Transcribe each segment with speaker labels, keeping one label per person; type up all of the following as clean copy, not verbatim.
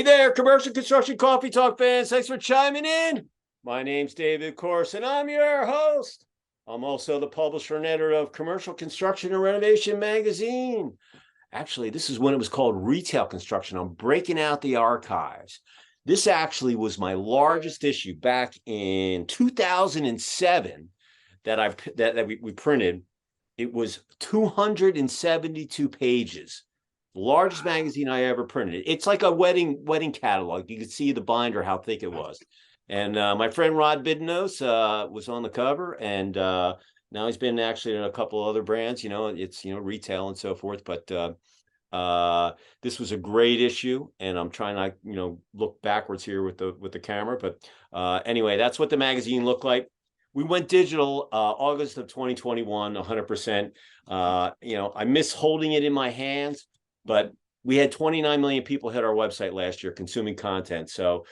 Speaker 1: there, commercial construction coffee talk fans. Thanks for chiming in. My name's David Course, and I'm your host. I'm also the publisher and editor of Commercial Construction and Renovation magazine. Actually, this is when it was called Retail Construction. I'm breaking out the archives. This actually was my largest issue back in 2007 that we printed. It was 272 pages. The largest magazine I ever printed. It's like a wedding catalog. You could see the binder, how thick it was. And my friend Rod Bidnos was on the cover, and now he's been actually in a couple of other brands. It's retail and so forth. But this was a great issue, and I'm trying to look backwards here with the camera. But anyway, that's what the magazine looked like. We went digital August of 2021, 100%. I miss holding it in my hands, but we had 29 million people hit our website last year consuming content. So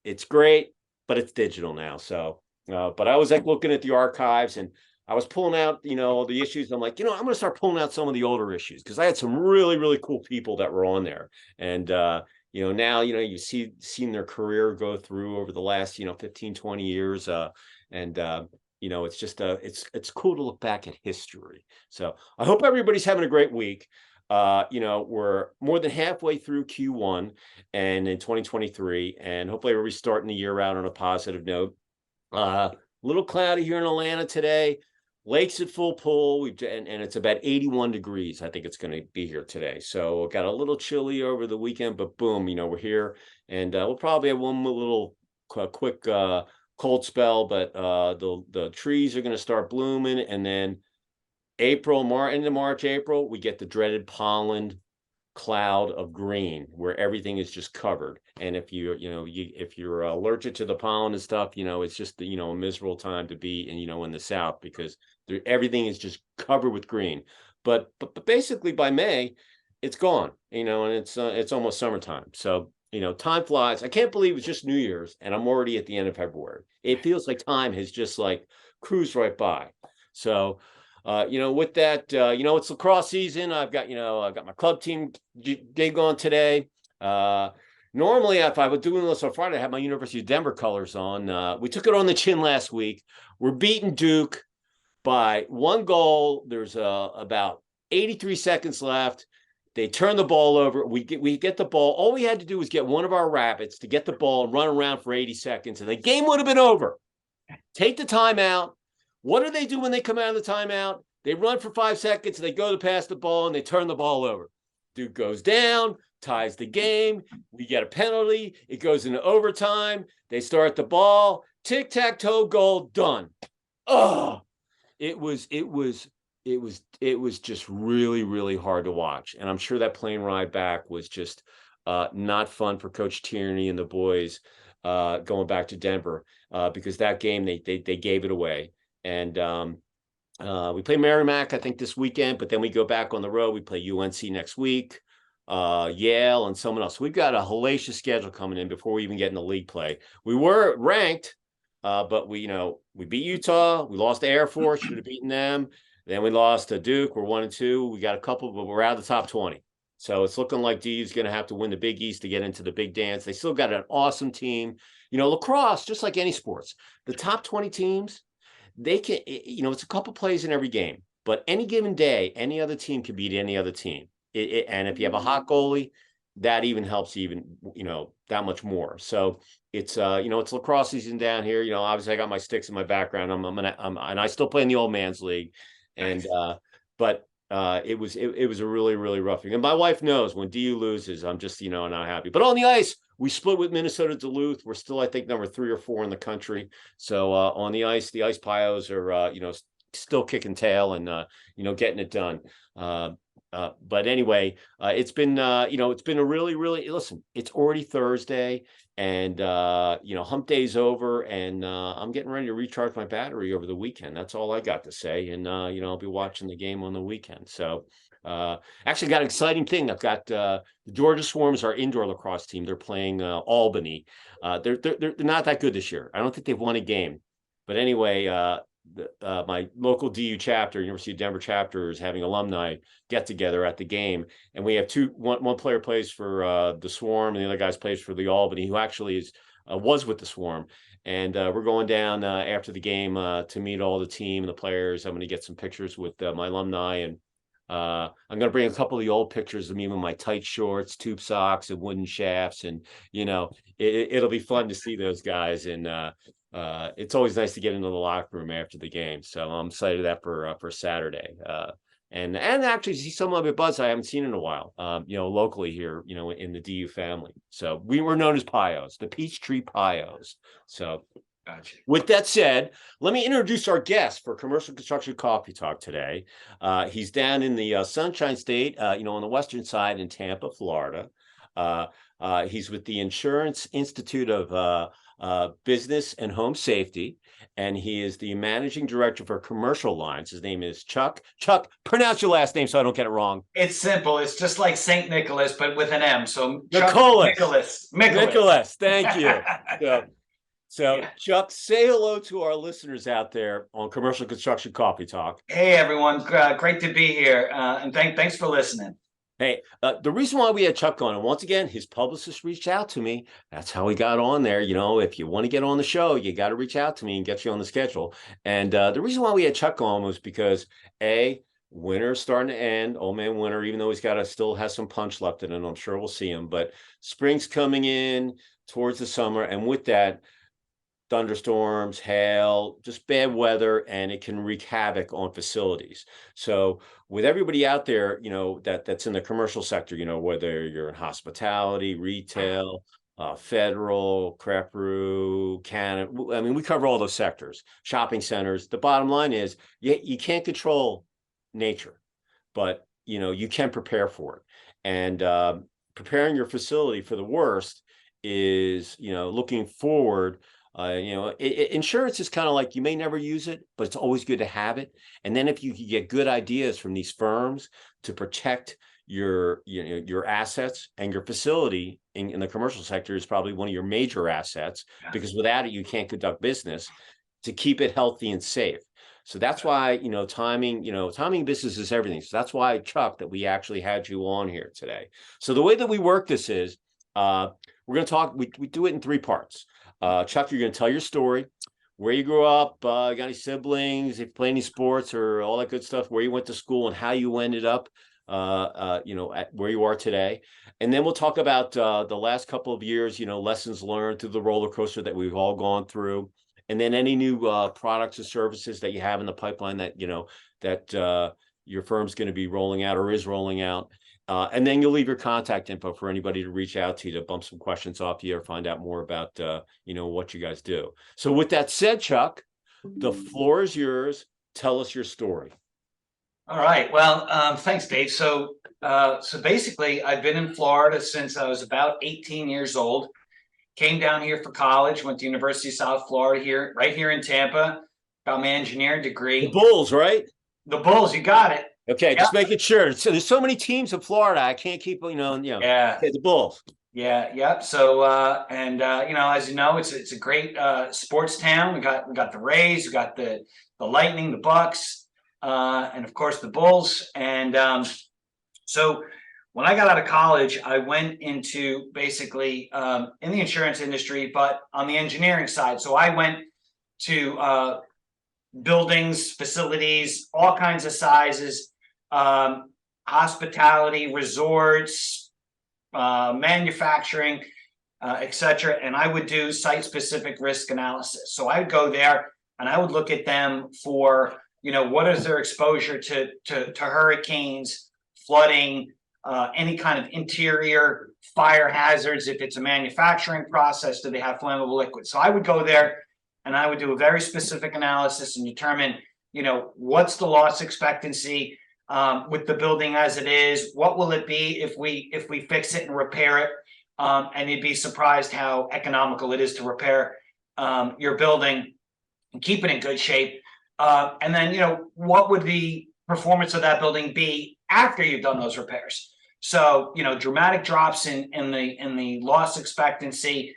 Speaker 1: it's great, but it's digital now. So, but I was like looking at the archives, and I was pulling out, the issues. I'm like, I'm going to start pulling out some of the older issues because I had some really, really cool people that were on there. And, now, you've seen their career go through over the last, 15, 20 years. It's just, it's cool to look back at history. So I hope everybody's having a great week. We're more than halfway through Q1 and in 2023, and hopefully we're starting the year out on a positive note. A little cloudy here in Atlanta today. Lakes at full pull, and it's about 81 degrees. I think it's going to be here today. So got a little chilly over the weekend, but boom, we're here, and we'll probably have one little quick cold spell, but the trees are going to start blooming, and then into March, April, we get the dreaded pollen cloud of green where everything is just covered. And if you're allergic to the pollen and stuff, it's just a miserable time to be in the South, because everything is just covered with green. But basically by May, it's gone, and it's almost summertime. So time flies. I can't believe it's just New Year's and I'm already at the end of February. It feels like time has just cruised right by. So with that, it's lacrosse season. I've got my club team gig on today. Normally, if I was doing this on Friday, I had my University of Denver colors on. We took it on the chin last week. We're beating Duke by 1 goal. There's about 83 seconds left. They turn the ball over. We get the ball. All we had to do was get one of our rabbits to get the ball and run around for 80 seconds, and the game would have been over. Take the timeout. What do they do when they come out of the timeout? They run for 5 seconds, and they go to pass the ball, and they turn the ball over. Duke goes down, ties the game. We get a penalty. It goes into overtime. They start the ball. Tic-tac-toe goal, done. Oh, it was just really, really hard to watch. And I'm sure that plane ride back was just not fun for Coach Tierney and the boys going back to Denver because that game, they gave it away. And we play Merrimack, I think, this weekend, but then we go back on the road. We play UNC next week, Yale, and someone else. We've got a hellacious schedule coming in before we even get in the league play. We were ranked, but we beat Utah. We lost to Air Force. Should have beaten them. Then we lost to Duke. We're 1-2. We got a couple, but we're out of the top 20. So it's looking like DU's going to have to win the Big East to get into the big dance. They still got an awesome team. Lacrosse, just like any sports, the top 20 teams, they can, it's a couple plays in every game, but any given day, any other team can beat any other team. And if you have a hot goalie, that even helps that much more. So it's lacrosse season down here. Obviously I got my sticks in my background. And I still play in the old man's league. And, but it was a really, really rough thing. And my wife knows when DU loses, I'm just, not happy. But on the ice, we split with Minnesota Duluth. We're still, I think, number 3 or 4 in the country. So on the Ice Pios are, still kicking tail and, getting it done. But anyway, it's been a really, really, listen, it's already Thursday and, hump day's over and I'm getting ready to recharge my battery over the weekend. That's all I got to say. And, I'll be watching the game on the weekend. So actually got an exciting thing. I've got the Georgia Swarms, our indoor lacrosse team. They're playing Albany. They're not that good this year. I don't think they've won a game. But anyway, my local DU chapter, University of Denver chapter, is having alumni get together at the game, and we have one player plays for the Swarm, and the other guy plays for the Albany, who actually was with the Swarm. And we're going down after the game to meet all the team and the players. I'm going to get some pictures with my alumni, and I'm going to bring a couple of the old pictures of me with my tight shorts, tube socks, and wooden shafts. And, it'll be fun to see those guys. And it's always nice to get into the locker room after the game. So I'm excited that for Saturday. And actually see some of it buzz I haven't seen in a while, locally here, in the DU family. So we were known as Pios, the Peachtree Pios. So gotcha. With that said, let me introduce our guest for Commercial Construction Coffee Talk today. He's down in the Sunshine State, on the western side in Tampa, Florida. He's with the Insurance Institute of Business and Home Safety, and he is the managing director for commercial lines. His name is Chuck. Chuck, pronounce your last name so I don't get it wrong.
Speaker 2: It's simple. It's just like St. Nicholas, but with an M. So
Speaker 1: Chuck Miccolis. Thank you. So yeah. Chuck, say hello to our listeners out there on Commercial Construction Coffee Talk.
Speaker 2: Hey, everyone. Great to be here. And thanks for listening.
Speaker 1: Hey, the reason why we had Chuck on, and once again, his publicist reached out to me. That's how he got on there. If you want to get on the show, you got to reach out to me and get you on the schedule. And the reason why we had Chuck on was because, winter's starting to end, old man winter, even though he's still has some punch left in it, I'm sure we'll see him. But spring's coming in towards the summer, and with that, thunderstorms, hail, just bad weather, and it can wreak havoc on facilities. So with everybody out there, that's in the commercial sector, whether you're in hospitality, retail, federal, craft brew, Canada, I mean, we cover all those sectors, shopping centers. The bottom line is you can't control nature, but, you can prepare for it. And preparing your facility for the worst is, looking forward. Insurance is kind of like, you may never use it, but it's always good to have it. And then if you can get good ideas from these firms to protect your assets, and your facility in the commercial sector is probably one of your major assets, because without it, you can't conduct business, to keep it healthy and safe. So that's why, timing business is everything. So that's why, Chuck, that we actually had you on here today. So the way that we work this is, we're going to talk, we do it in 3 parts. Chuck, you're going to tell your story, where you grew up, got any siblings, if you play any sports or all that good stuff, where you went to school and how you ended up, at where you are today. And then we'll talk about the last couple of years, lessons learned through the roller coaster that we've all gone through. And then any new products or services that you have in the pipeline that, your firm's going to be rolling out or is rolling out. And then you'll leave your contact info for anybody to reach out to bump some questions off you or find out more about, what you guys do. So with that said, Chuck, the floor is yours. Tell us your story.
Speaker 2: All right. Well, thanks, Dave. So basically, I've been in Florida since I was about 18 years old. Came down here for college, went to University of South Florida right here in Tampa. Got my engineering degree.
Speaker 1: The Bulls, right?
Speaker 2: The Bulls, you got it.
Speaker 1: Okay, just making sure. So there's so many teams in Florida, I can't keep,
Speaker 2: Yeah,
Speaker 1: the Bulls.
Speaker 2: Yeah, yep. So as you know, it's a great sports town. We got the Rays, we got the Lightning, the Bucks, and of course the Bulls. And so when I got out of college, I went into basically in the insurance industry, but on the engineering side. So I went to buildings, facilities, all kinds of sizes, hospitality, resorts, manufacturing, etc. And I would do site-specific risk analysis. So I would go there and I would look at them for, what is their exposure to hurricanes, flooding, any kind of interior fire hazards. If it's a manufacturing process, do they have flammable liquids? So I would go there and I would do a very specific analysis and determine, what's the loss expectancy with the building as it is? What will it be if we fix it and repair it? And you'd be surprised how economical it is to repair your building and keep it in good shape. And then, what would the performance of that building be after you've done those repairs? So, dramatic drops in the loss expectancy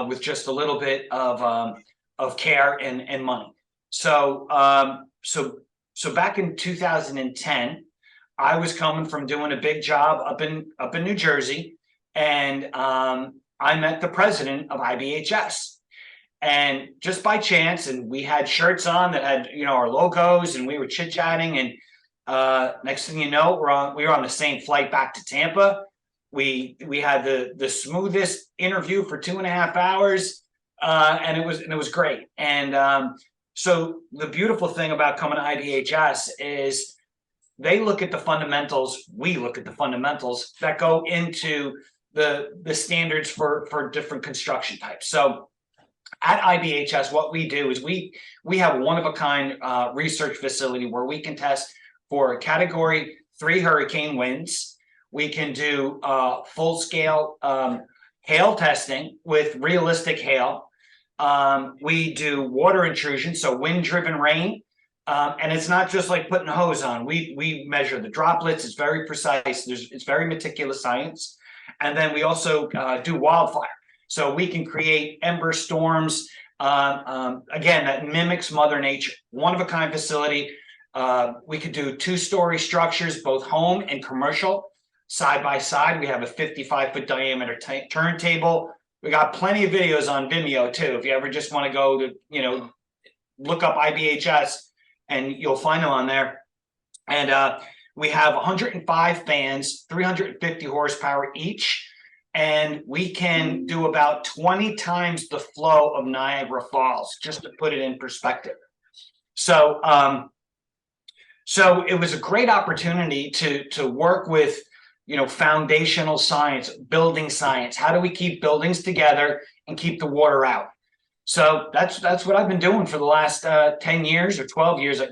Speaker 2: with just a little bit of care and money. So, so back in 2010, I was coming from doing a big job up in New Jersey, and I met the president of IBHS. And just by chance, and we had shirts on that had, you know, our logos, and we were chit-chatting, and next thing you know, we were on the same flight back to Tampa. We had the smoothest interview for 2.5 hours, and it was great. And so the beautiful thing about coming to IBHS is they look at the fundamentals. We look at the fundamentals that go into the standards for different construction types. So at IBHS, what we do is we have a one-of-a-kind research facility where we can test for Category 3 hurricane winds. We can do full-scale hail testing with realistic hail. We do water intrusion, so wind-driven rain. And it's not just like putting a hose on. We measure the droplets. It's very precise. It's very meticulous science. And then we also do wildfire. So we can create ember storms, again, that mimics Mother Nature. One-of-a-kind facility. We could do 2-story structures, both home and commercial, side by side. We have a 55-foot diameter turntable. We got plenty of videos on Vimeo too. If you ever just want to go to, you know, look up IBHS, and you'll find them on there. And we have 105 fans, 350 horsepower each. And we can do about 20 times the flow of Niagara Falls, just to put it in perspective. So, so it was a great opportunity to work with, you know, foundational science, building science. How do we keep buildings together and keep the water out? So that's what I've been doing for the last 10 years or 12 years,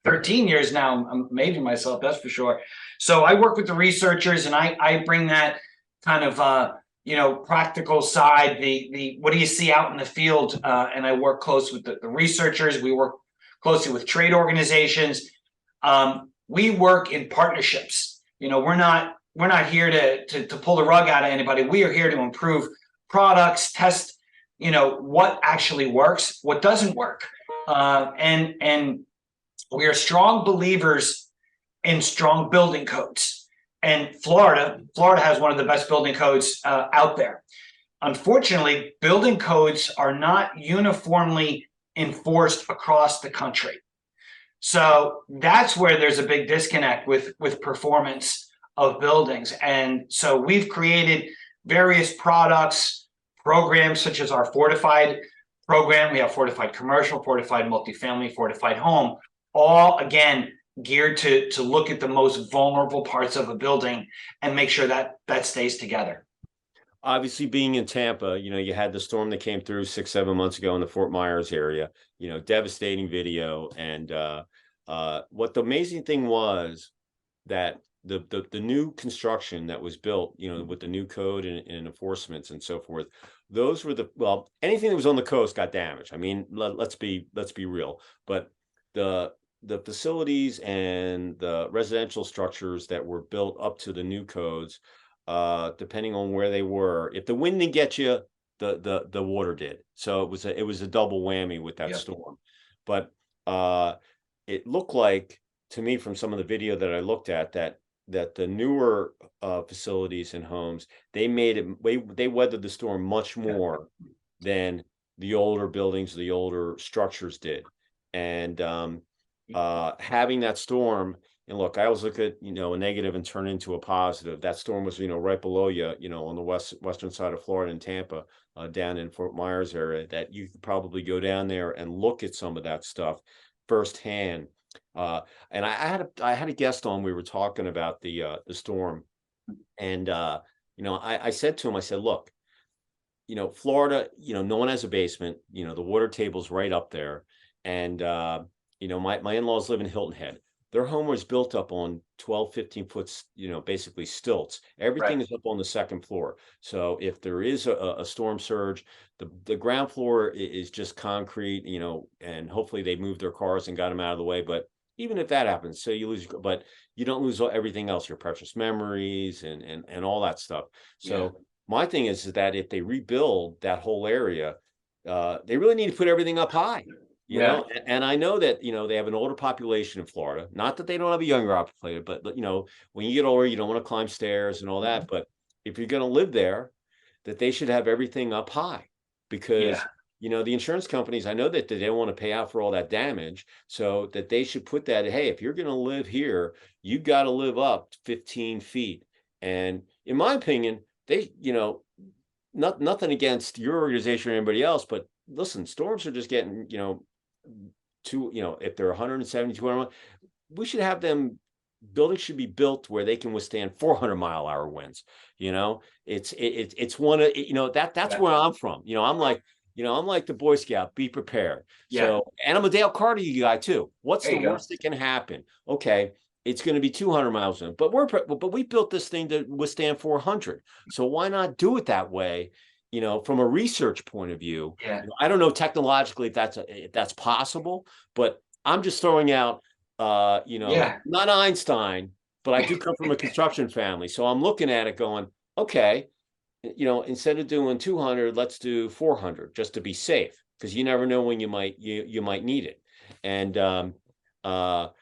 Speaker 2: 13 years now. I'm amazing myself, that's for sure. So I work with the researchers, and I bring that kind of you know, practical side, the what do you see out in the field, and I work close with the researchers. We work closely with trade organizations. We work in partnerships. You know, we're not here to pull the rug out of anybody. We are here to improve products, test, you know, what actually works, what doesn't work, and we are strong believers in strong building codes. And Florida has one of the best building codes out there. Unfortunately, building codes are not uniformly enforced across the country. So that's where there's a big disconnect with performance of buildings. And so we've created various products, programs such as our fortified program. We have fortified commercial, fortified multifamily, fortified home, all again geared to look at the most vulnerable parts of a building and make sure that that stays together.
Speaker 1: Obviously, being in Tampa, you know, you had the storm that came through 6-7 months ago in the Fort Myers area, you know, devastating video. And what the amazing thing was that the new construction that was built, you know, with the new code and enforcements and so forth, those were well, anything that was on the coast got damaged. I mean, let's be real, but the facilities and the residential structures that were built up to the new codes, depending on where they were, if the wind didn't get you, the water did. So it was a double whammy with that storm. But it looked like to me from some of the video that I looked at that the newer facilities and homes, they weathered the storm much more than the older buildings, the older structures did. And having that storm, and look, I always look at, you know, a negative and turn into a positive. That storm was, you know, right below you, you know, on the western side of Florida in Tampa, down in Fort Myers area, that you could probably go down there and look at some of that stuff firsthand. And I had a guest on. We were talking about the storm, and you know, I said to him, I said, look, you know, Florida, you know, no one has a basement. You know, the water table's right up there, and you know, my in-laws live in Hilton Head. Their home was built up on 12, 15 foot, you know, basically stilts. Everything is up on the second floor. So if there is a storm surge, the ground floor is just concrete, you know, and hopefully they moved their cars and got them out of the way. But even if that happens, so you lose, but you don't lose everything else, your precious memories and all that stuff. So my thing is that if they rebuild that whole area, they really need to put everything up high. You know, and I know that, they have an older population in Florida. Not that they don't have a younger population, but when you get older, you don't want to climb stairs and all that. But if you're going to live there, that they should have everything up high, because the insurance companies, I know that they don't want to pay out for all that damage, so that they should put that, hey, if you're going to live here, you got to live up 15 feet. And in my opinion, they, nothing against your organization or anybody else, but listen, storms are just getting, if they're 170, 200, we should have them, buildings should be built where they can withstand 400-mile-an-hour winds. It's one of, that's where I'm from. I'm like the Boy Scout, be prepared. So, and I'm a Dale Carnegie guy too. What's the worst that can happen? Okay, it's going to be 200 miles in, but we built this thing to withstand 400. So why not do it that way? From a research point of view, I don't know technologically if that's possible, but I'm just throwing out, not Einstein, but I do come from a construction family. So I'm looking at it going, okay, instead of doing 200, let's do 400 just to be safe, because you never know when you might need it. And that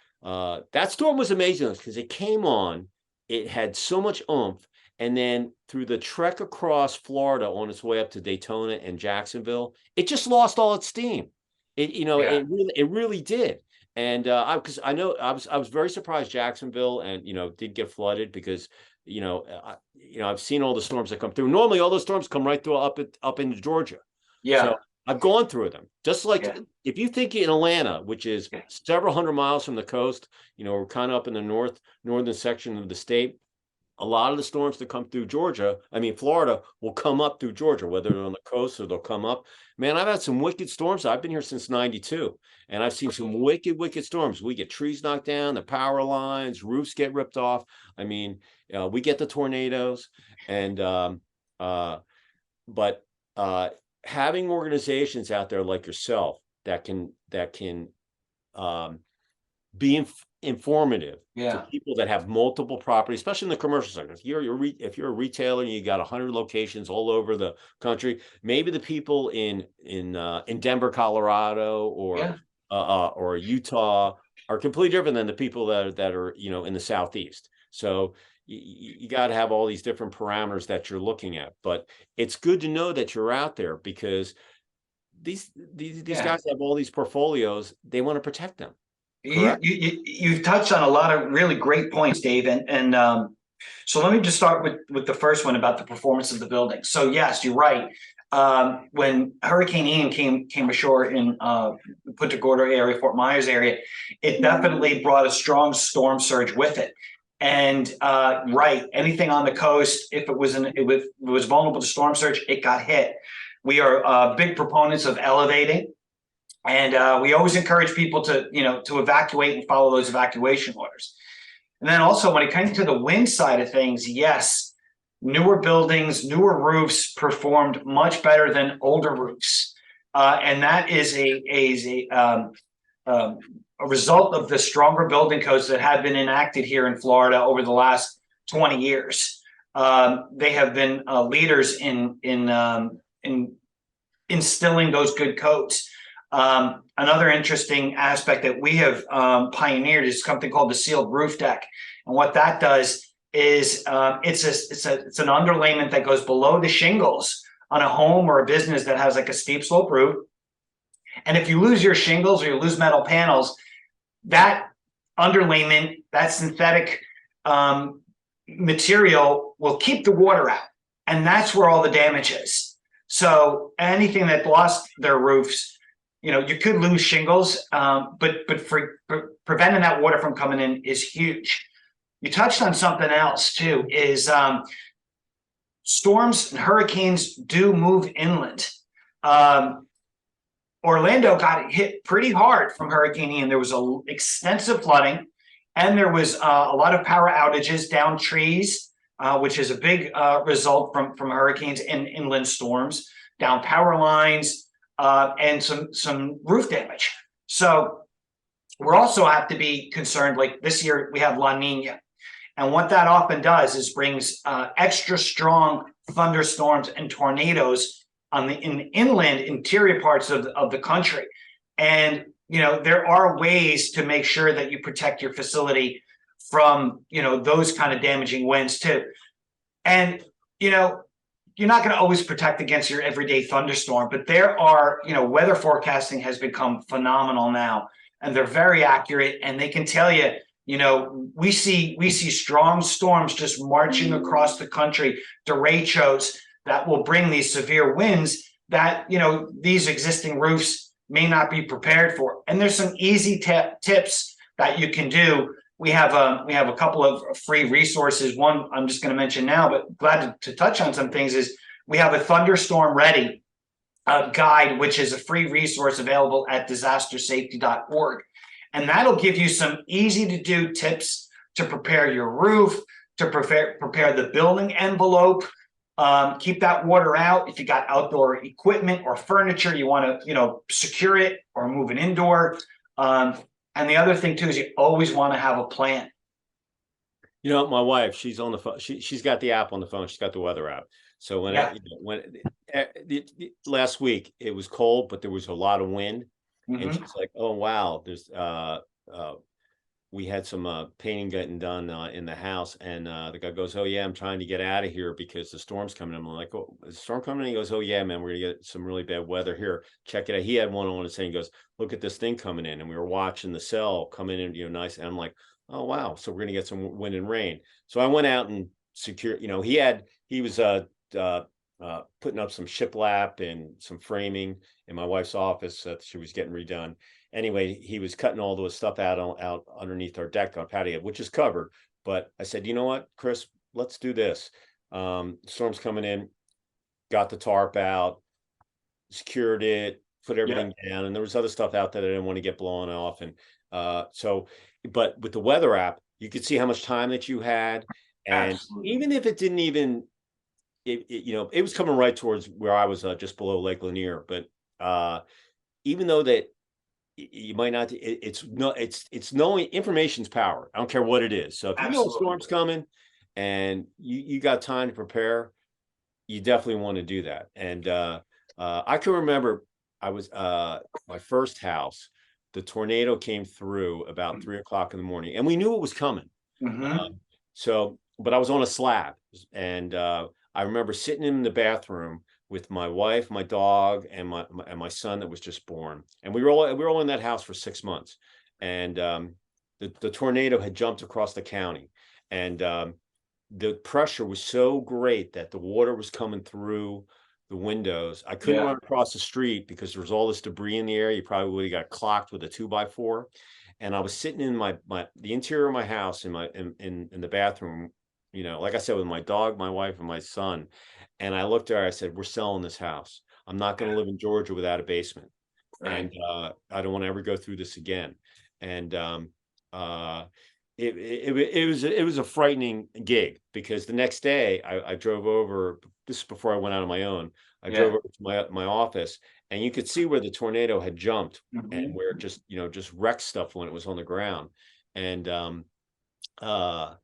Speaker 1: storm was amazing because it came on, it had so much oomph. And then through the trek across Florida on its way up to Daytona and Jacksonville, it just lost all its steam. It really did. And because I know I was very surprised Jacksonville and did get flooded, because I've seen all the storms that come through. Normally all those storms come right through up into Georgia. So I've gone through them. Just like if you think in Atlanta, which is several hundred miles from the coast, we're kind of up in the northern section of the state. A lot of the storms that come through Florida will come up through Georgia, whether they're on the coast or they'll come up. Man, I've had some wicked storms. I've been here since '92, and I've seen some wicked storms. We get trees knocked down, the power lines, roofs get ripped off. We get the tornadoes, and but having organizations out there like yourself that can be informative to people that have multiple properties, especially in the commercial sector. If you're a retailer and you got 100 locations all over the country, maybe the people in Denver, Colorado, or Utah are completely different than the people that are in the Southeast. So you got to have all these different parameters that you're looking at. But it's good to know that you're out there, because these guys have all these portfolios. They want to protect them.
Speaker 2: You've touched on a lot of really great points, Dave, and so let me just start with the first one about the performance of the building. So yes, you're right. When Hurricane Ian came ashore in Punta Gorda area, Fort Myers area, it definitely brought a strong storm surge with it. And anything on the coast, if it was vulnerable to storm surge, it got hit. We are big proponents of elevating. And we always encourage people to evacuate and follow those evacuation orders. And then also when it comes to the wind side of things, yes, newer buildings, newer roofs performed much better than older roofs. And that is a result of the stronger building codes that have been enacted here in Florida over the last 20 years. They have been leaders in instilling those good codes. Another interesting aspect that we have pioneered is something called the sealed roof deck. And what that does is it's an underlayment that goes below the shingles on a home or a business that has like a steep slope roof. And if you lose your shingles or you lose metal panels, that underlayment, that synthetic material will keep the water out. And that's where all the damage is. So anything that lost their roofs, you could lose shingles, but for preventing that water from coming in is huge. You touched on something else too, is storms and hurricanes do move inland. Orlando got hit pretty hard from Hurricane Ian. There was extensive flooding, and there was a lot of power outages, down trees, which is a big result from hurricanes and inland storms, down power lines, and some roof damage. So we also have to be concerned, like this year we have La Nina. And what that often does is brings extra strong thunderstorms and tornadoes in the inland interior parts of the country. And, there are ways to make sure that you protect your facility from, those kind of damaging winds too. And, you're not going to always protect against your everyday thunderstorm, but there are, weather forecasting has become phenomenal now, and they're very accurate, and they can tell you, we see strong storms just marching across the country, derechos that will bring these severe winds that, these existing roofs may not be prepared for. And there's some easy tips that you can do. We have a couple of free resources. One I'm just going to mention now, but glad to touch on some things, is we have a thunderstorm ready guide, which is a free resource available at disastersafety.org. And that'll give you some easy to do tips to prepare your roof, to prepare the building envelope, keep that water out. If you got outdoor equipment or furniture, you want to, secure it or move it indoor. And the other thing too is you always want to have a plan.
Speaker 1: My wife, she's on the phone. She's got the app on the phone. She's got the weather app. So last week it was cold, but there was a lot of wind, and she's like, "Oh wow, there's we had some painting getting done in the house," and the guy goes, "Oh yeah, I'm trying to get out of here because the storm's coming." I'm like, "Oh, is the storm coming?" He goes, "Oh yeah, man, we're gonna get some really bad weather here. Check it out." He had one on his saying, he goes, "Look at this thing coming in," and we were watching the cell coming in, nice. And I'm like, "Oh wow, so we're gonna get some wind and rain." So I went out and secured. He was putting up some shiplap and some framing in my wife's office that she was getting redone. Anyway, he was cutting all the stuff out underneath our deck on patio, which is covered. But I said, "You know what, Chris, let's do this. Storm's coming in." Got the tarp out, secured it, put everything down, and there was other stuff out there that I didn't want to get blown off. And but with the weather app, you could see how much time that you had, and even if it didn't even, it was coming right towards where I was, just below Lake Lanier. But even though that you might not, it's knowing information's power. I don't care what it is. So if you know a storm's coming and you got time to prepare, you definitely want to do that. And I can remember I was my first house, the tornado came through about 3 o'clock in the morning, and we knew it was coming. But I was on a slab, and I remember sitting in the bathroom with my wife, my dog, and my son that was just born, and we were all in that house for 6 months. And the tornado had jumped across the county, and the pressure was so great that the water was coming through the windows. I couldn't run across the street because there was all this debris in the air. You probably would have got clocked with a 2x4. And I was sitting in the interior of my house in the bathroom, like I said, with my dog, my wife, and my son. And I looked at her, I said, "We're selling this house. I'm not going to live in Georgia without a basement. And I don't want to ever go through this again." And it was a frightening gig, because the next day I drove over. This is before I went out on my own. I drove over to my office, and you could see where the tornado had jumped, and where it just wrecked stuff when it was on the ground. And but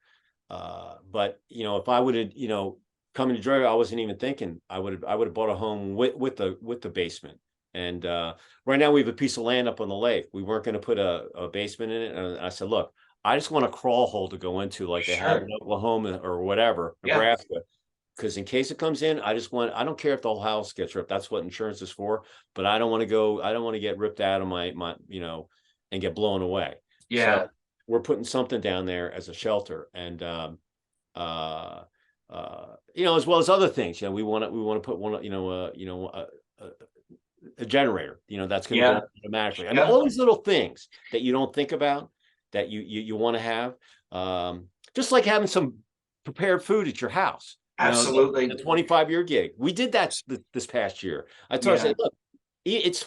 Speaker 1: if I would have coming to Georgia, I wasn't even thinking I would have bought a home with the basement. And right now we have a piece of land up on the lake. We weren't going to put a basement in it, and I said, "Look, I just want a crawl hole to go into, like they have in Oklahoma or whatever, Nebraska, because in case it comes in, I don't care if the whole house gets ripped. That's what insurance is for. But I don't want to get ripped out of my and get blown away." So we're putting something down there as a shelter, and as well as other things. We want to put one, a generator, that's going to go automatically. I mean, all these little things that you don't think about that you want to have, just like having some prepared food at your house.
Speaker 2: Absolutely.
Speaker 1: The 25-year gig. We did that this past year. I told her, I said, "Look, it's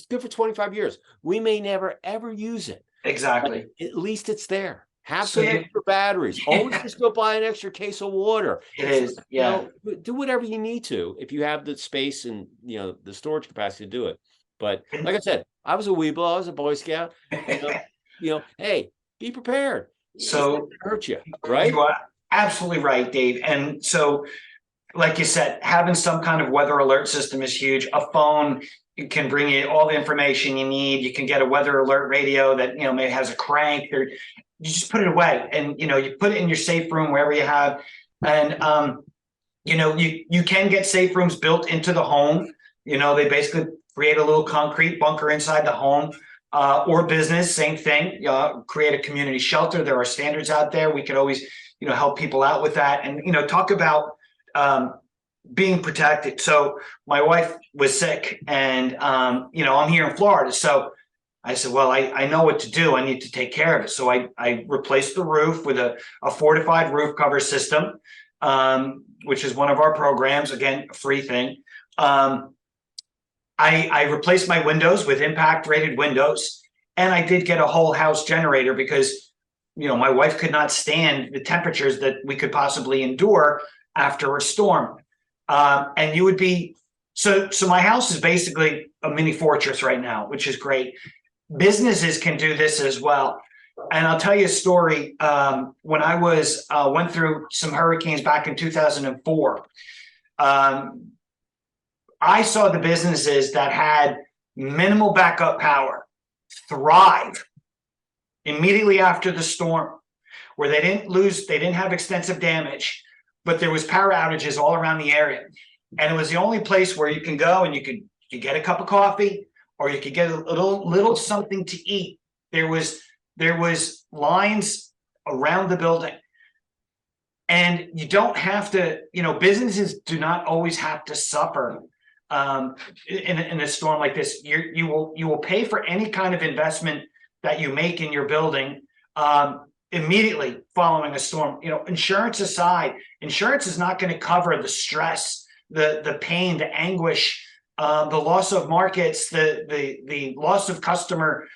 Speaker 1: good for 25 years. We may never ever use it.
Speaker 2: Exactly.
Speaker 1: At least it's there. Have some extra batteries. Always just go buy an extra case of water. Do whatever you need to if you have the space and the storage capacity to do it. But like I said, I was a weeble. I was a Boy Scout. Hey, be prepared.
Speaker 2: So
Speaker 1: it hurt you, right?
Speaker 2: You are absolutely right, Dave. And so like you said, having some kind of weather alert system is huge. A phone can bring you all the information you need. You can get a weather alert radio that, you know, maybe has a crank, or you just put it away, and, you know, you put it in your safe room, wherever you have. And, you know, you can get safe rooms built into the home. You know, they basically create a little concrete bunker inside the home, or business, same thing. Create a community shelter. There are standards out there. We could always, you know, help people out with that. And, you know, talk about being protected. So my wife was sick, and, you know, I'm here in Florida. So I said, well, I know what to do. I need to take care of it. So I replaced the roof with a fortified roof cover system, which is one of our programs, again, a free thing. I replaced my windows with impact rated windows, and I did get a whole house generator because, you know, my wife could not stand the temperatures that we could possibly endure after a storm. And you would be, so my house is basically a mini fortress right now, which is great. Businesses can do this as well. And I'll tell you a story. When I went through some hurricanes back in 2004, I saw the businesses that had minimal backup power thrive immediately after the storm, where they didn't have extensive damage, but there was power outages all around the area. And it was the only place where you can go and you could get a cup of coffee, or you could get a little something to eat. There was lines around the building. And you don't have to, you know, businesses do not always have to suffer in a storm like this. You will pay for any kind of investment that you make in your building immediately following a storm. You know, insurance aside, insurance is not going to cover the stress, the pain, the anguish, the loss of markets, the loss of customer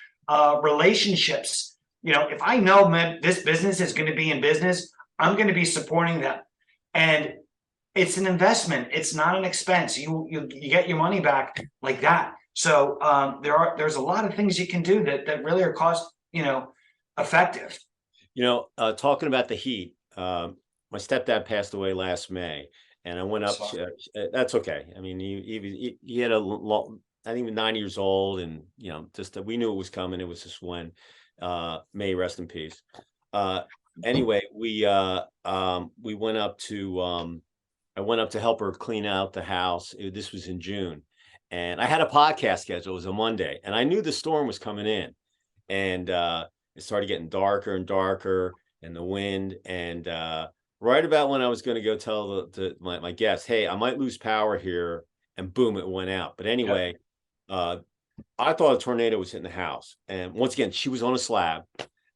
Speaker 2: relationships. You know, if I know, man, this business is going to be in business, I'm going to be supporting them. And it's an investment. It's not an expense. You get your money back like that. So there's a lot of things you can do that really are cost, you know, effective.
Speaker 1: You know, talking about the heat, my stepdad passed away last May, and I went up to, that's okay. I mean, he had I think he was 9 years old, and, you know, just we knew it was coming. It was just when, May rest in peace. Anyway, we went up to, I went up to help her clean out the house. This was in June, and I had a podcast schedule. It was a Monday, and I knew the storm was coming in, and it started getting darker and darker, and the wind. And right about when I was going to go tell my guests, hey, I might lose power here, and boom, it went out. But anyway, I thought a tornado was hitting the house, and once again, she was on a slab,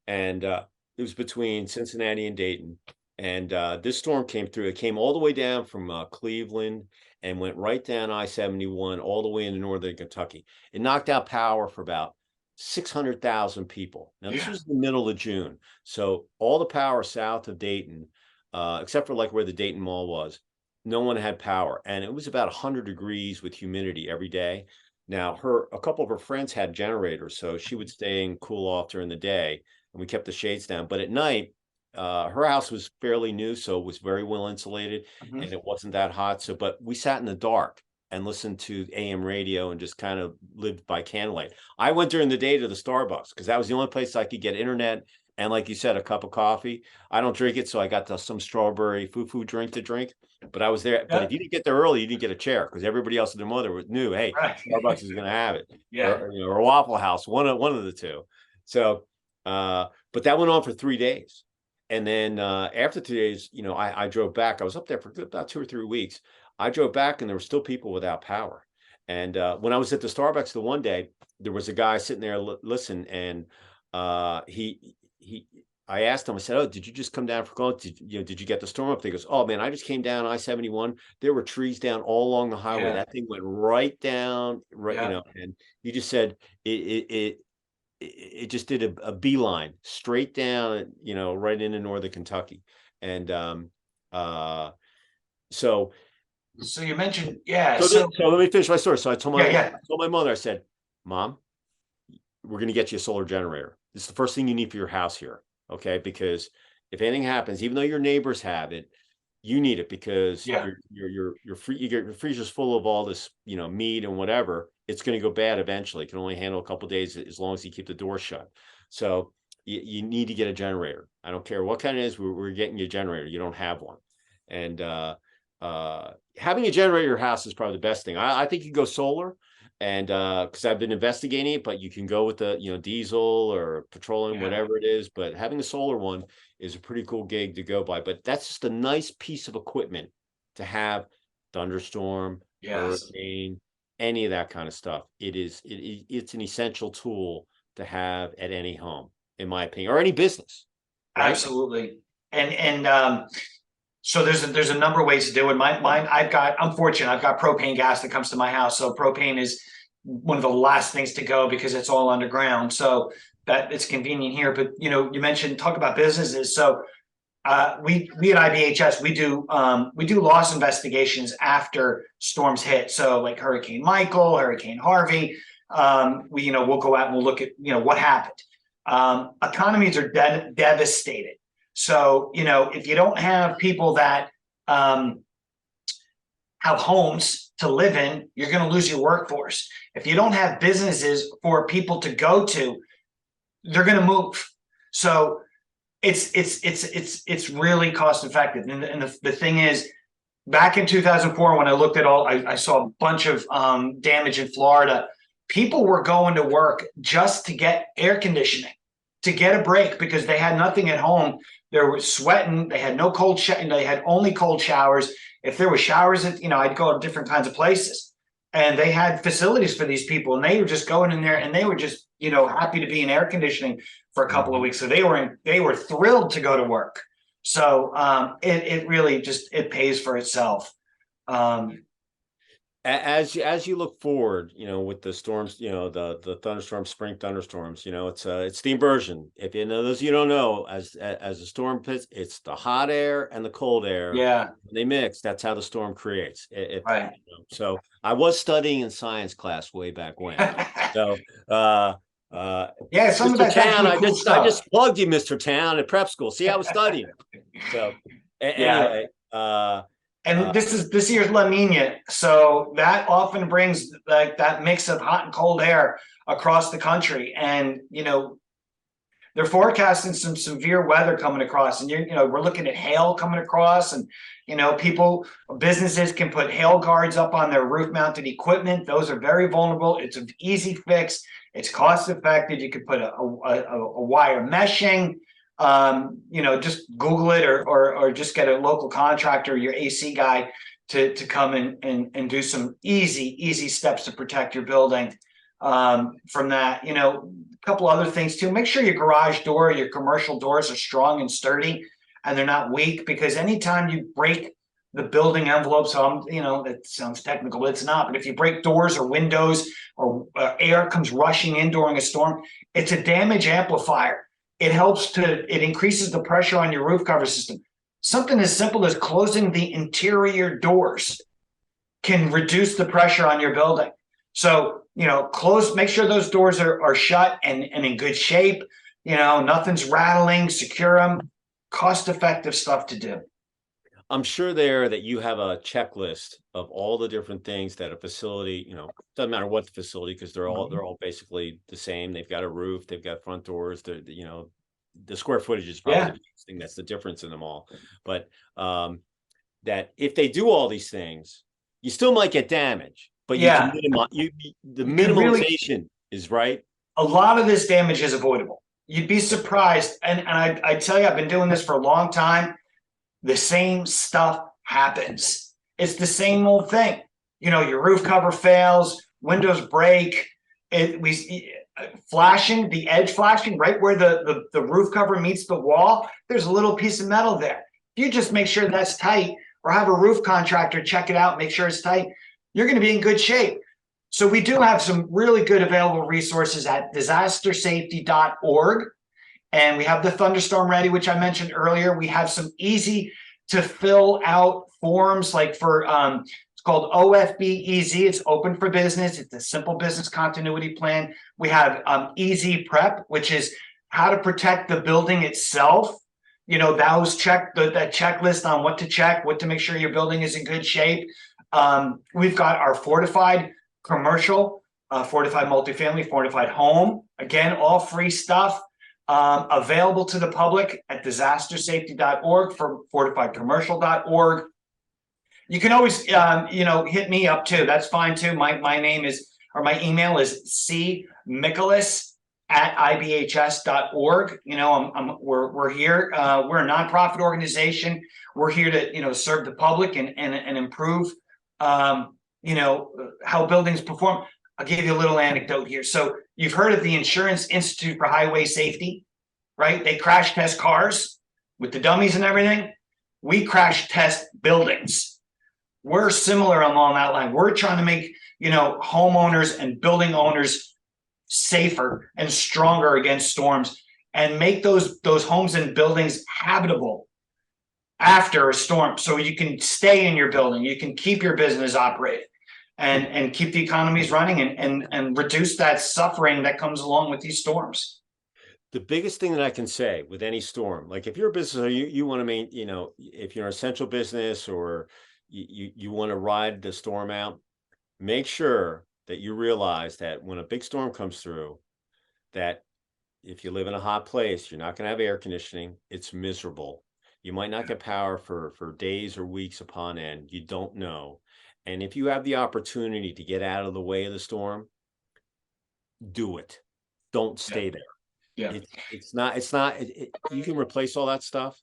Speaker 1: and it was between Cincinnati and Dayton. And this storm came through. It came all the way down from Cleveland and went right down I-71 all the way into northern Kentucky. It knocked out power for about 600,000 people. Now, this was the middle of June. So all the power south of Dayton, except for like where the Dayton Mall was, no one had power. And it was about 100 degrees with humidity every day. Now, a couple of her friends had generators, so she would stay and cool off during the day, and we kept the shades down. But at night, her house was fairly new, so it was very well insulated, and it wasn't that hot. So, but we sat in the dark and listened to AM radio and just kind of lived by candlelight. I went during the day to the Starbucks because that was the only place I could get internet and, like you said, a cup of coffee. I don't drink it, so I got some strawberry foo-foo drink to drink. But I was there. But if you didn't get there early, you didn't get a chair because everybody else and their mother knew, hey, Starbucks is going to have it. Or a Waffle House, one of the two. So, but that went on for 3 days. And then after 3 days, you know, I drove back. I was up there for about 2 or 3 weeks. I drove back, and there were still people without power. And when I was at the Starbucks the one day, there was a guy sitting there listening, and I asked him, I said, oh, did you just come down for calling? Did you get the storm up? He goes, oh man, I just came down I-71. There were trees down all along the highway. That thing went right down, you know, and he just said it just did a beeline straight down, you know, right into northern Kentucky. And so
Speaker 2: you mentioned,
Speaker 1: so let me finish my story. So I told
Speaker 2: I
Speaker 1: told my mother, I said, Mom, we're going to get you a solar generator. This is the first thing you need for your house here. Okay. Because if anything happens, even though your neighbors have it, you need it because
Speaker 2: Yeah.
Speaker 1: your freezer's full of all this, meat and whatever. It's going to go bad eventually. It can only handle a couple days as long as you keep the door shut. So you need to get a generator. I don't care what kind it is. We're getting you a generator. You don't have one, and having a generator in your house is probably the best thing. I think you go solar, and because I've been investigating it, but you can go with the diesel or petroleum, whatever it is. But having a solar one is a pretty cool gig to go by. But that's just a nice piece of equipment to have. Thunderstorm, hurricane, any of that kind of stuff. It's an essential tool to have at any home, in my opinion, or any business.
Speaker 2: Right? Absolutely. And so there's a number of ways to do it. I'm fortunate. I've got propane gas that comes to my house. So propane is one of the last things to go because it's all underground. So that it's convenient here. But you mentioned talk about businesses. So we at IBHS we do loss investigations after storms hit. So like Hurricane Michael, Hurricane Harvey. We'll go out and we'll look at what happened. Economies are devastated. So if you don't have people that have homes to live in, you're going to lose your workforce. If you don't have businesses for people to go to, they're going to move. So it's really cost effective. And the thing is, back in 2004, when I looked at I saw a bunch of damage in Florida. People were going to work just to get air conditioning, to get a break because they had nothing at home. They were sweating. They had no cold they had only cold showers. If there were showers, I'd go to different kinds of places, and they had facilities for these people, and they were just going in there, and they were just happy to be in air conditioning for a couple of weeks. So they were thrilled to go to work. So it really it pays for itself.
Speaker 1: As you look forward, with the storms, the thunderstorms, spring thunderstorms, it's the inversion. If those you don't know, as a storm hits, it's the hot air and the cold air.
Speaker 2: Yeah,
Speaker 1: when they mix. That's how the storm creates.
Speaker 2: Right.
Speaker 1: So I was studying in science class way back when. So
Speaker 2: some of
Speaker 1: Mr.
Speaker 2: that's
Speaker 1: Town,
Speaker 2: cool
Speaker 1: I just plugged you, Mr. Town, at prep school. See, I was studying. So anyway.
Speaker 2: And this year's La Nina, so that often brings like that mix of hot and cold air across the country, and they're forecasting some severe weather coming across, and we're looking at hail coming across, and businesses can put hail guards up on their roof-mounted equipment. Those are very vulnerable. It's an easy fix. It's cost effective. You could put a wire meshing. Just Google it or just get a local contractor, your AC guy to come and do some easy steps to protect your building from that. A couple other things too. Make sure your garage door, your commercial doors are strong and sturdy and they're not weak, because anytime you break the building envelope, so that sounds technical, but it's not. But if you break doors or windows or air comes rushing in during a storm, it's a damage amplifier. It increases the pressure on your roof cover system. Something as simple as closing the interior doors can reduce the pressure on your building. So, make sure those doors are shut and in good shape. Nothing's rattling, secure them. Cost-effective stuff to do.
Speaker 1: I'm sure that you have a checklist of all the different things that a facility, doesn't matter what the facility, because they're all basically the same. They've got a roof, they've got front doors, the square footage is probably the biggest thing that's the difference in them all. But that if they do all these things, you still might get damage, but you can the minimization is right.
Speaker 2: A lot of this damage is avoidable. You'd be surprised, and I tell you, I've been doing this for a long time. The same stuff happens. It's the same old thing. Your roof cover fails, windows break. Flashing, the edge flashing, right where the roof cover meets the wall, there's a little piece of metal there. If you just make sure that's tight, or have a roof contractor check it out, make sure it's tight, you're going to be in good shape. So we do have some really good available resources at disastersafety.org. And we have the Thunderstorm Ready, which I mentioned earlier. We have some easy to fill out forms, like for it's called OFBEZ. It's open for business. It's a simple business continuity plan. We have Easy Prep, which is how to protect the building itself. you know, those that checklist on what to check, what to make sure your building is in good shape. We've got our fortified commercial, fortified multifamily, fortified home. Again, all free stuff available to the public at disastersafety.org, for fortifiedcommercial.org. You can always, you know, hit me up too. That's fine too. My name is, or my email is cmiccolis@ibhs.org. You know, we're here. We're a nonprofit organization. We're here to, you know, serve the public and improve, you know, how buildings perform. I'll give you a little anecdote here. So you've heard of the Insurance Institute for Highway Safety, right? They crash test cars with the dummies and everything. We crash test buildings. We're similar along that line. We're trying to make, you know, homeowners and building owners safer and stronger against storms, and make those homes and buildings habitable after a storm, so you can stay in your building, you can keep your business operating, and keep the economies running, and reduce that suffering that comes along with these storms.
Speaker 1: The biggest thing that I can say with any storm, like if you're a business or you want to make, you know, if you're an essential business, or you want to ride the storm out, make sure that you realize that when a big storm comes through, that if you live in a hot place, you're not going to have air conditioning. It's miserable. You might not get power for days or weeks upon end. You don't know. And if you have the opportunity to get out of the way of the storm, do it. Don't stay there.
Speaker 2: Yeah.
Speaker 1: It's not, you can replace all that stuff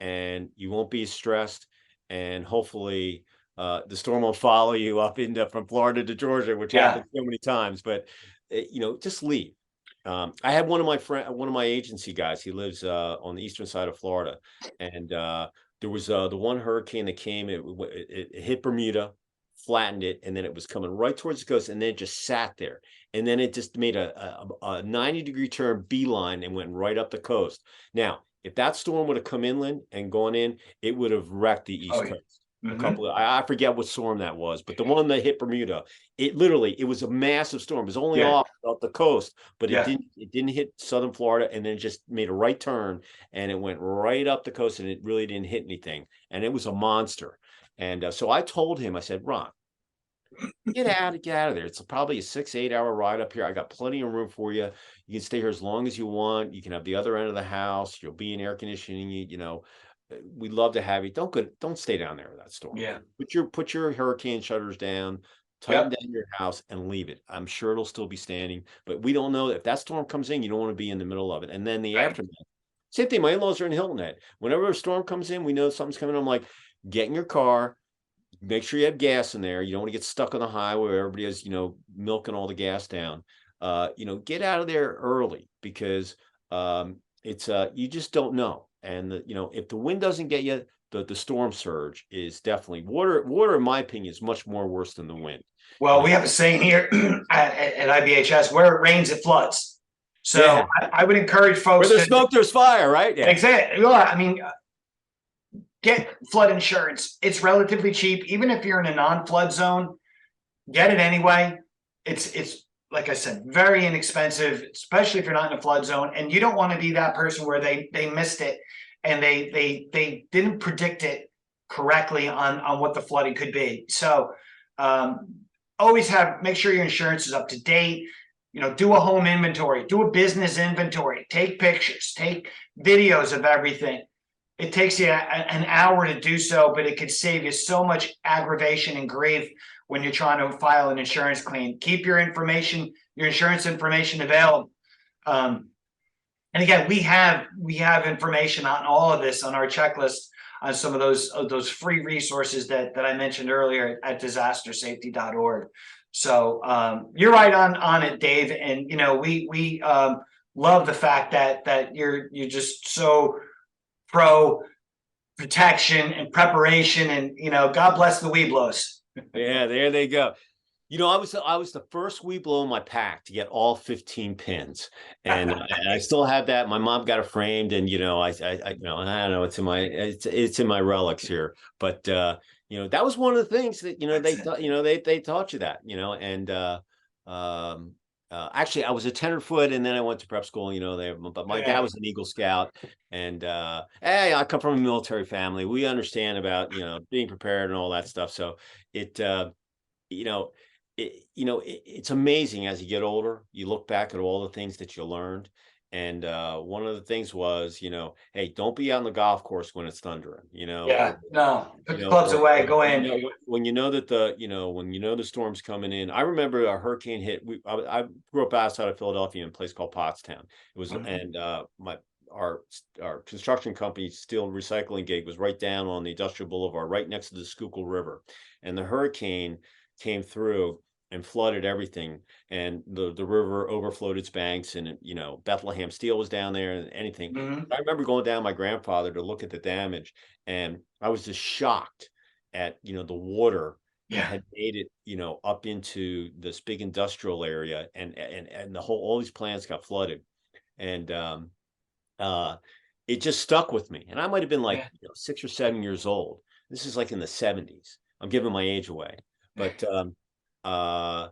Speaker 1: and you won't be stressed. And hopefully the storm won't follow you up from Florida to Georgia, which happens so many times. But you know, just leave. I had one of my agency guys. He lives on the eastern side of Florida, and there was the one hurricane that came. It hit Bermuda, flattened it, and then it was coming right towards the coast, and then it just sat there, and then it just made a 90-degree turn, beeline, and went right up the coast. Now, if that storm would have come inland and gone in, it would have wrecked the East Coast. I forget what storm that was, but the one that hit Bermuda, it was a massive storm. It was only off the coast, but it didn't hit southern Florida, and then it just made a right turn, and it went right up the coast, and it really didn't hit anything. And it was a monster. And so I told him, I said, Ron, get out of there. It's probably a 6-8 hour ride up here. I got plenty of room for you. You can stay here as long as you want. You can have the other end of the house. You'll be in air conditioning. You know, we'd love to have you. Don't stay down there with that storm.
Speaker 2: Yeah.
Speaker 1: Put your hurricane shutters down, tighten down your house, and leave it. I'm sure it'll still be standing, but we don't know if that storm comes in. You don't want to be in the middle of it. And then the aftermath. Same thing. My in-laws are in Hilton Head. Whenever a storm comes in, we know something's coming. I'm like, get in your car. Make sure you have gas in there. You don't want to get stuck on the highway where everybody is, you know, milking all the gas down. You know, get out of there early, because it's you just don't know. And you know, if the wind doesn't get you, the storm surge is definitely water, in my opinion, is much more worse than the wind.
Speaker 2: Well, we have a saying here at IBHS: where it rains, it floods. So I would encourage folks.
Speaker 1: Where there's smoke, there's fire, right? Yeah.
Speaker 2: Exactly. Well, I mean, get flood insurance. It's relatively cheap. Even if you're in a non-flood zone, get it anyway. It's like I said, very inexpensive, especially if you're not in a flood zone. And you don't want to be that person where they missed it and they didn't predict it correctly on what the flooding could be. So always make sure your insurance is up to date. You know, do a home inventory, do a business inventory, take pictures, take videos of everything. It takes you an hour to do so, but it could save you so much aggravation and grief when you're trying to file an insurance claim. Keep your insurance information available. And again, we have information on all of this on our checklist on some of those free resources that I mentioned earlier at disastersafety.org. So you're right on it, Dave. And you know, we love the fact that you're just so pro protection and preparation, and you know, God bless the Weeblos.
Speaker 1: Yeah, there they go. You know, I was the first Weeblo in my pack to get all 15 pins, and I still have that. My mom got it framed, and you know, I don't know, it's in my relics here. But you know, that was one of the things that, you know, they taught you that, you know, and actually, I was a tenderfoot, and then I went to prep school, you know, there, but my dad was an Eagle Scout, and hey, I come from a military family. We understand about, you know, being prepared and all that stuff. So it, you know, it's amazing as you get older, you look back at all the things that you learned. And one of the things was, you know, hey, don't be out on the golf course when it's thundering, you know,
Speaker 2: Yeah, no, put the
Speaker 1: know,
Speaker 2: clubs away, go
Speaker 1: when
Speaker 2: in.
Speaker 1: you know, when you know that when you know the storm's coming in. I remember a hurricane hit. I grew up outside of Philadelphia in a place called Pottstown. It was,
Speaker 2: Mhm.
Speaker 1: and our our construction company, steel recycling gig, was right down on the industrial boulevard, right next to the Schuylkill River, and the hurricane came through and flooded everything, and the river overflowed its banks, and you know, Bethlehem Steel was down there and anything.
Speaker 2: Mhm.
Speaker 1: I remember going down with my grandfather to look at the damage, and I was just shocked at, you know, the water that
Speaker 2: Yeah,
Speaker 1: had made it, you know, up into this big industrial area, and the whole, all these plants got flooded. And uh it just stuck with me. And I might have been like,
Speaker 2: yeah,
Speaker 1: you know, 6 or 7 years old. This is like in the 70s. I'm giving my age away. But uh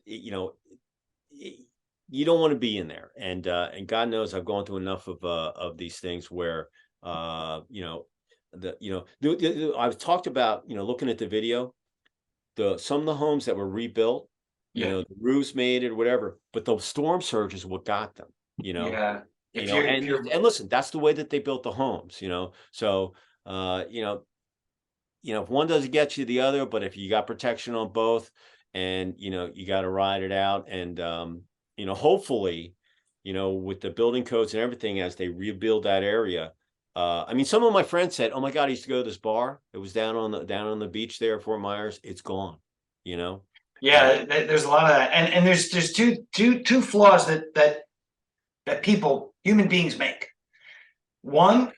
Speaker 1: you know, y- you don't want to be in there. And God knows I've gone through enough of these things where you know, I've talked about, you know, looking at the video, the some of the homes that were rebuilt, you
Speaker 2: yeah,
Speaker 1: know, the roofs made it, or whatever, but the storm surge is what got them,
Speaker 2: yeah.
Speaker 1: you
Speaker 2: If
Speaker 1: know,
Speaker 2: you're, if you're,
Speaker 1: and listen, that's the way that they built the homes, you know. So if one doesn't get you, the other, but if you got protection on both, and you know, you got to ride it out. And hopefully, you know, with the building codes and everything, as they rebuild that area. I mean, some of my friends said, "Oh my God, I used to go to this bar. It was down on the beach there, at Fort Myers. It's gone." You know, and
Speaker 2: yeah, there's a lot of that, and there's two flaws that people, human beings, make. One,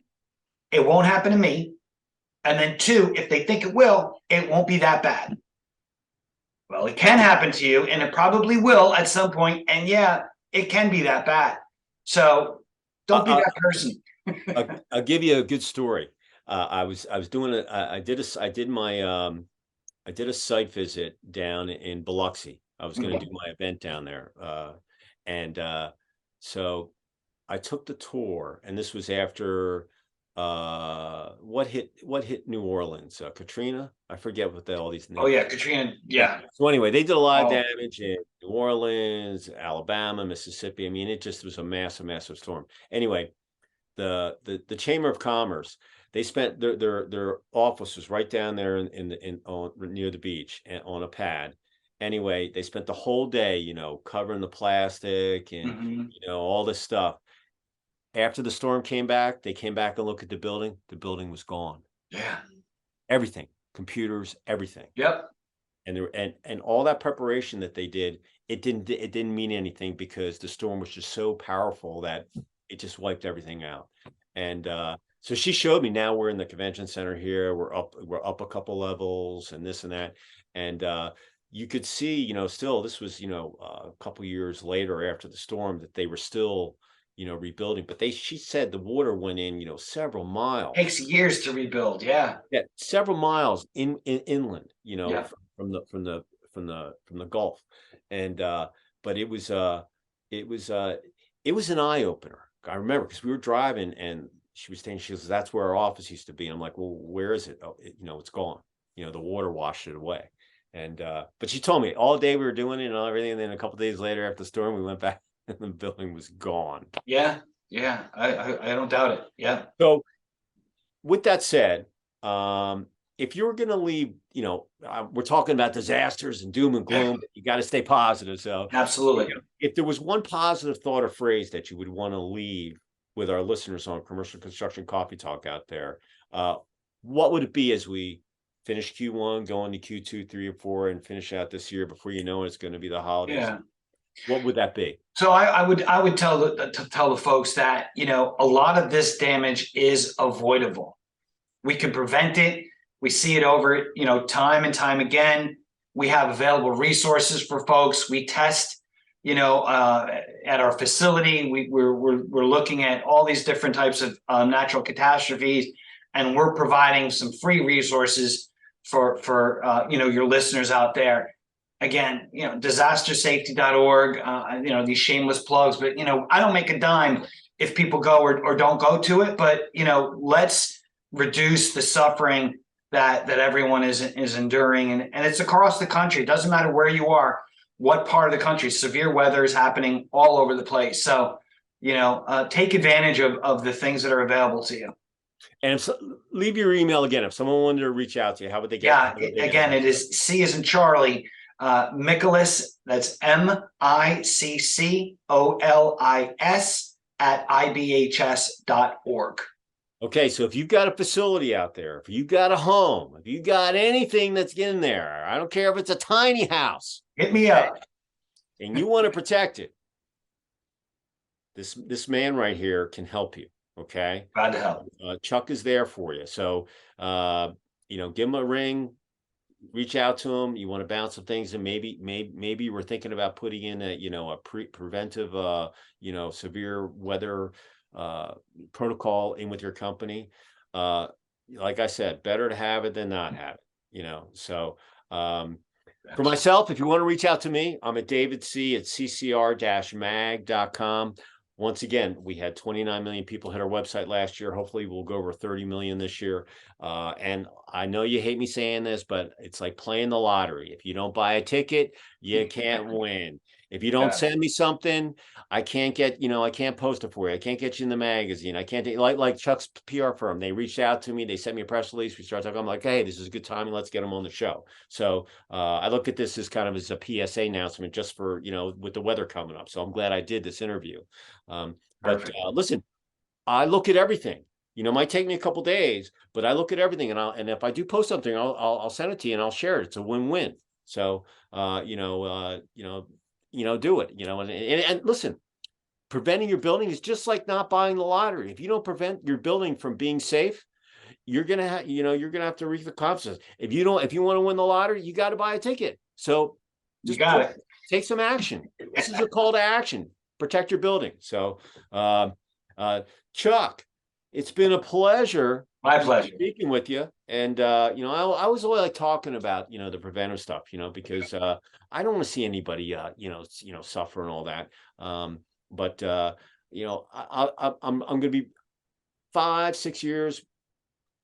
Speaker 2: it won't happen to me, and then two, if they think it will, it won't be that bad. Well, it can happen to you, and it probably will at some point, and yeah, it can be that bad. So don't be
Speaker 1: I,
Speaker 2: that person.
Speaker 1: I'll give you a good story. I was doing a I did a I did my I did a site visit down in Biloxi. I was going to do my event down there, and so I took the tour, and this was after what hit New Orleans? Katrina? I forget what all these
Speaker 2: Oh
Speaker 1: names.
Speaker 2: yeah, Katrina.
Speaker 1: Yeah.
Speaker 2: Yeah.
Speaker 1: So anyway, they did a lot of
Speaker 2: Oh,
Speaker 1: damage in New Orleans, Alabama, Mississippi. I mean, it just was a massive, massive storm. Anyway, the Chamber of Commerce, they spent their office was right down there near the beach, and on a pad. Anyway, they spent the whole day, you know, covering the plastic and,
Speaker 2: mhm.
Speaker 1: you know, all this stuff. After the storm came back, they came back and looked at the building. The building was gone.
Speaker 2: Yeah.
Speaker 1: Everything, computers, everything.
Speaker 2: Yep.
Speaker 1: And all that preparation that they did, it didn't mean anything, because the storm was just so powerful that it just wiped everything out. And so she showed me. Now we're in the convention center here. We're up a couple levels and this and that. And you could see, you know, still, this was, you know, a couple years later after the storm, that they were still, you know, rebuilding. But she said the water went in, you know, several miles.
Speaker 2: Takes years to rebuild. Yeah.
Speaker 1: Yeah, several miles inland, you know,
Speaker 2: Yeah.
Speaker 1: from the Gulf. And but it was it was an eye opener. I remember, because we were driving, and she was saying, she goes, "That's where our office used to be." And I'm like, "Well, where is it?" "Oh, you know, it's gone. You know, the water washed it away." And but she told me all day we were doing it and everything, and then a couple days later, after the storm, we went back and the building was gone.
Speaker 2: Yeah. Yeah. I don't doubt it. Yeah.
Speaker 1: So with that said, if you're going to leave, you know, we're talking about disasters and doom and gloom, but you got to stay positive. So,
Speaker 2: Absolutely.
Speaker 1: if there was one positive thought or phrase that you would want to leave with our listeners on Commercial Construction Coffee Talk out there, uh, what would it be as we finish Q1, go into Q2, 3, or 4, and finish out this year? Before you know it, it's going to be the holidays.
Speaker 2: Yeah.
Speaker 1: What would that be?
Speaker 2: So I would tell the folks that, you know, a lot of this damage is avoidable. We can prevent it. We see it over, you know, time and time again. We have available resources for folks. We test, you know, at our facility. We're looking at all these different types of natural catastrophes, and we're providing some free resources for you know, your listeners out there. again, disastersafety.org, these shameless plugs, but, I don't make a dime if people go or don't go to it, but, let's reduce the suffering that everyone is enduring. And it's across the country. It doesn't matter where you are, what part of the country. Severe weather is happening all over the place. So, take advantage of the things that are available to you.
Speaker 1: And leave your email again. If someone wanted to reach out to you, how would they get?
Speaker 2: Yeah, again, it is C as in Charlie, Miccolis. That's Miccolis at IBHS.org.
Speaker 1: Okay, so if you've got a facility out there, if you've got a home, if you got anything that's in there, I don't care if it's a tiny house,
Speaker 2: hit me up.
Speaker 1: And you want to protect it, this man right here can help you. Okay,
Speaker 2: glad to help.
Speaker 1: Chuck is there for you. So give him a ring, reach out to him. You want to bounce some things, and maybe we're thinking about putting in a preventive severe weather protocol in with your company. Like I said, better to have it than not have it. So for myself, if you want to reach out to me, I'm at David C at ccr-mag.com. Once again, we had 29 million people hit our website last year. Hopefully we'll go over 30 million this year. And I know you hate me saying this, but it's like playing the lottery. If you don't buy a ticket, you can't win. If you don't send me something, I can't get, I can't post it for you. I can't get you in the magazine. I can't, like Chuck's PR firm. They reached out to me. They sent me a press release. We started talking. I'm like, hey, this is a good timing. Let's get them on the show. So I look at this as kind of as a PSA announcement just for, with the weather coming up. So I'm glad I did this interview. But listen, I look at everything. It might take me a couple days, but I look at everything, and if I do post something, I'll send it to you and I'll share it. It's a win-win. So do it. And listen, preventing your building is just like not buying the lottery. If you don't prevent your building from being safe, you're gonna have to reap the consequences. If you want to win the lottery, you got to buy a ticket. So just take some action. This is a call to action. Protect your building. So Chuck, it's been a pleasure.
Speaker 2: My pleasure
Speaker 1: speaking with you. And I was always like talking about the preventive stuff, because I don't want to see anybody suffer and all that. But I'm going to be 5-6 years,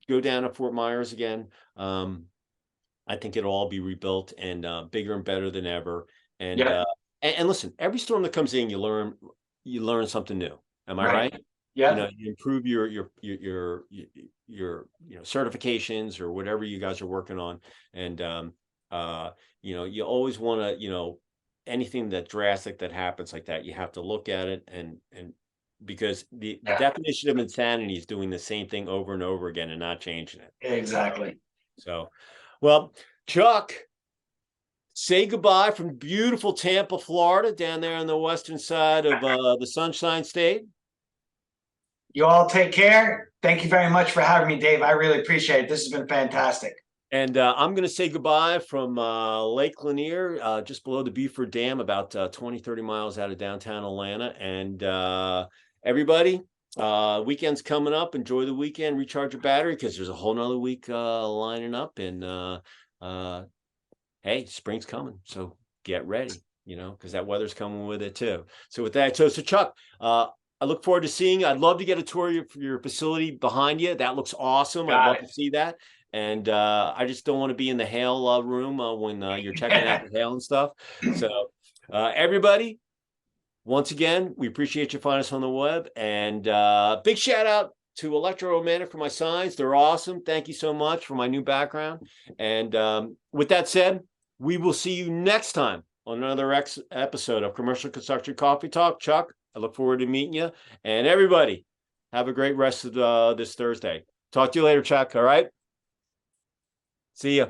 Speaker 1: go down to Fort Myers again. I think it'll all be rebuilt and bigger and better than ever. And and listen, every storm that comes in, you learn something new. Am I right?
Speaker 2: Yeah.
Speaker 1: You improve your certifications or whatever you guys are working on. And you always want to, anything that drastic that happens like that, you have to look at it and because the definition of insanity is doing the same thing over and over again and not changing it.
Speaker 2: Exactly.
Speaker 1: So, well, Chuck, say goodbye from beautiful Tampa, Florida, down there on the western side of the Sunshine State.
Speaker 2: You all take care. Thank you very much for having me, Dave. I really appreciate it. This has been fantastic.
Speaker 1: And I'm going to say goodbye from Lake Lanier, just below the Beaufort Dam, about 20-30 miles out of downtown Atlanta. And everybody, weekend's coming up. Enjoy the weekend. Recharge your battery because there's a whole nother week lining up. And hey, spring's coming. So get ready, because that weather's coming with it too. So with that, so Chuck, I look forward to seeing you. I'd love to get a tour of your facility behind you. That looks awesome. I'd love to see that. And I just don't want to be in the hail room when you're checking out the hail and stuff. So everybody, once again, we appreciate you finding us on the web. And big shout out to Electroromantic for my signs. They're awesome. Thank you so much for my new background. And with that said, we will see you next time on another episode of Commercial Construction Coffee Talk. Chuck, I look forward to meeting you. And everybody, have a great rest of this Thursday. Talk to you later, Chuck. All right? See ya.